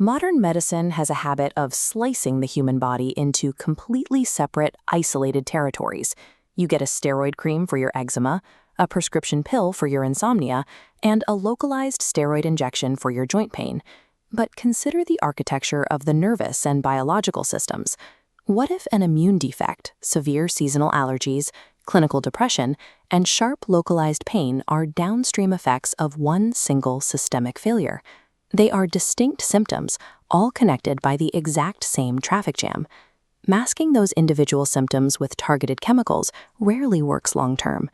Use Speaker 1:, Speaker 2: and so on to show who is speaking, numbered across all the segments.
Speaker 1: Modern medicine has a habit of slicing the human body into completely separate, isolated territories. You get a steroid cream for your eczema, a prescription pill for your insomnia, and a localized steroid injection for your joint pain. But consider the architecture of the nervous and biological systems. What if an immune defect, severe seasonal allergies, clinical depression, and sharp localized pain are downstream effects of one single systemic failure? They are distinct symptoms, all connected by the exact same traffic jam. Masking those individual symptoms with targeted chemicals rarely works long-term.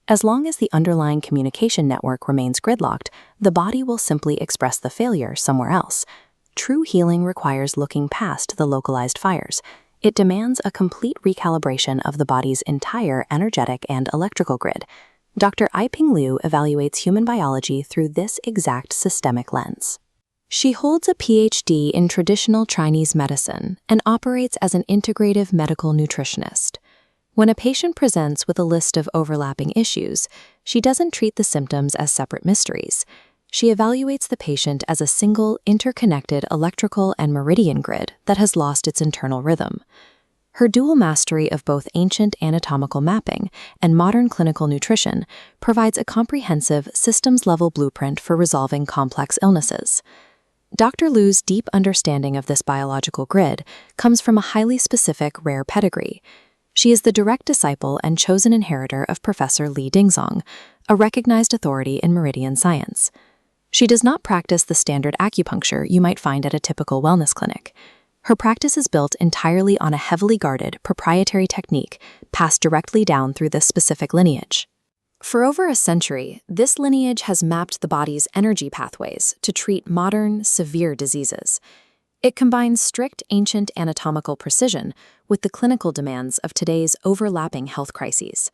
Speaker 1: As long as the underlying communication network remains gridlocked, the body will simply express the failure somewhere else. True healing requires looking past the localized fires. It demands a complete recalibration of the body's entire energetic and electrical grid. Dr. Yiping Liu evaluates human biology through this exact systemic lens. She holds a PhD in traditional Chinese medicine and operates as an integrative medical nutritionist. When a patient presents with a list of overlapping issues, she doesn't treat the symptoms as separate mysteries. She evaluates the patient as a single, interconnected electrical and meridian grid that has lost its internal rhythm. Her dual mastery of both ancient anatomical mapping and modern clinical nutrition provides a comprehensive, systems-level blueprint for resolving complex illnesses. Dr. Liu's deep understanding of this biological grid comes from a highly specific, rare pedigree. She is the direct disciple and chosen inheritor of Professor Li Dingzong, a recognized authority in Meridian science. She does not practice the standard acupuncture you might find at a typical wellness clinic. Her practice is built entirely on a heavily guarded, proprietary technique passed directly down through this specific lineage. For over a century, this lineage has mapped the body's energy pathways to treat modern, severe diseases. It combines strict ancient anatomical precision with the clinical demands of today's overlapping health crises.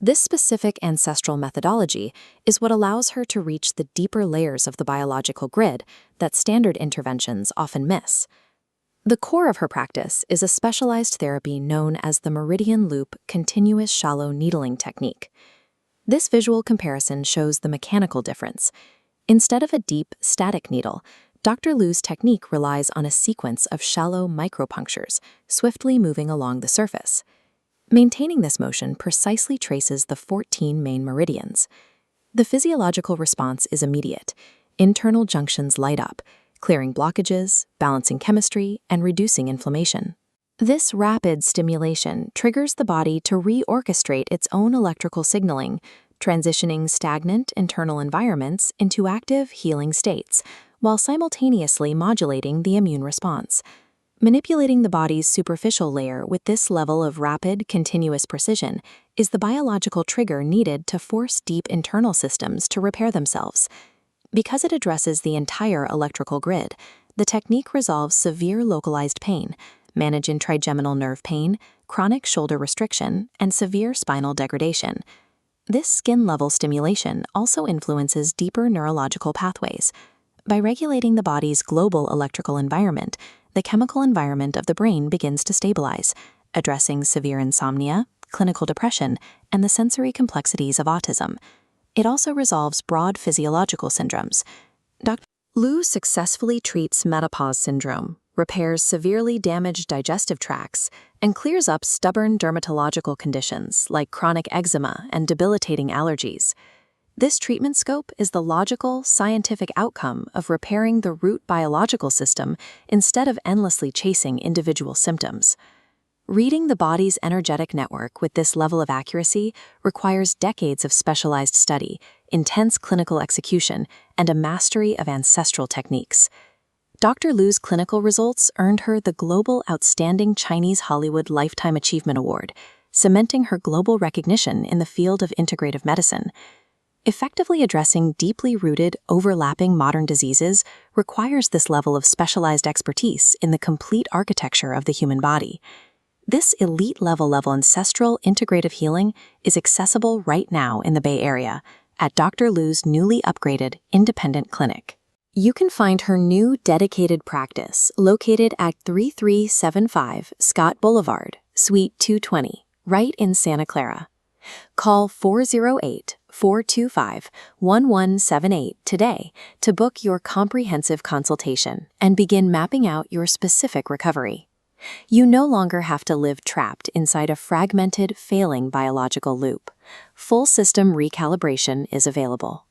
Speaker 1: This specific ancestral methodology is what allows her to reach the deeper layers of the biological grid that standard interventions often miss. The core of her practice is a specialized therapy known as the Meridian Loop Continuous Shallow Needling Technique. This visual comparison shows the mechanical difference. Instead of a deep, static needle, Dr. Liu's technique relies on a sequence of shallow micropunctures, swiftly moving along the surface. Maintaining this motion precisely traces the 14 main meridians. The physiological response is immediate. Internal junctions light up, clearing blockages, balancing chemistry, and reducing inflammation. This rapid stimulation triggers the body to reorchestrate its own electrical signaling, transitioning stagnant internal environments into active, healing states, while simultaneously modulating the immune response. Manipulating the body's superficial layer with this level of rapid, continuous precision is the biological trigger needed to force deep internal systems to repair themselves. Because it addresses the entire electrical grid, the technique resolves severe localized pain, managing trigeminal nerve pain, chronic shoulder restriction, and severe spinal degradation. This skin-level stimulation also influences deeper neurological pathways. By regulating the body's global electrical environment, the chemical environment of the brain begins to stabilize, addressing severe insomnia, clinical depression, and the sensory complexities of autism. It also resolves broad physiological syndromes. Dr. Liu successfully treats menopause syndrome, repairs severely damaged digestive tracts, and clears up stubborn dermatological conditions like chronic eczema and debilitating allergies. This treatment scope is the logical, scientific outcome of repairing the root biological system instead of endlessly chasing individual symptoms. Reading the body's energetic network with this level of accuracy requires decades of specialized study, intense clinical execution, and a mastery of ancestral techniques. Dr. Liu's clinical results earned her the Global Outstanding Chinese Hollywood Lifetime Achievement Award, cementing her global recognition in the field of integrative medicine. Effectively addressing deeply rooted, overlapping modern diseases requires this level of specialized expertise in the complete architecture of the human body. This elite-level ancestral integrative healing is accessible right now in the Bay Area at Dr. Liu's newly upgraded independent clinic. You can find her new dedicated practice located at 3375 Scott Boulevard, Suite 220, right in Santa Clara. Call 408 425-1178 today to book your comprehensive consultation and begin mapping out your specific recovery. You no longer have to live trapped inside a fragmented, failing biological loop. Full system recalibration is available.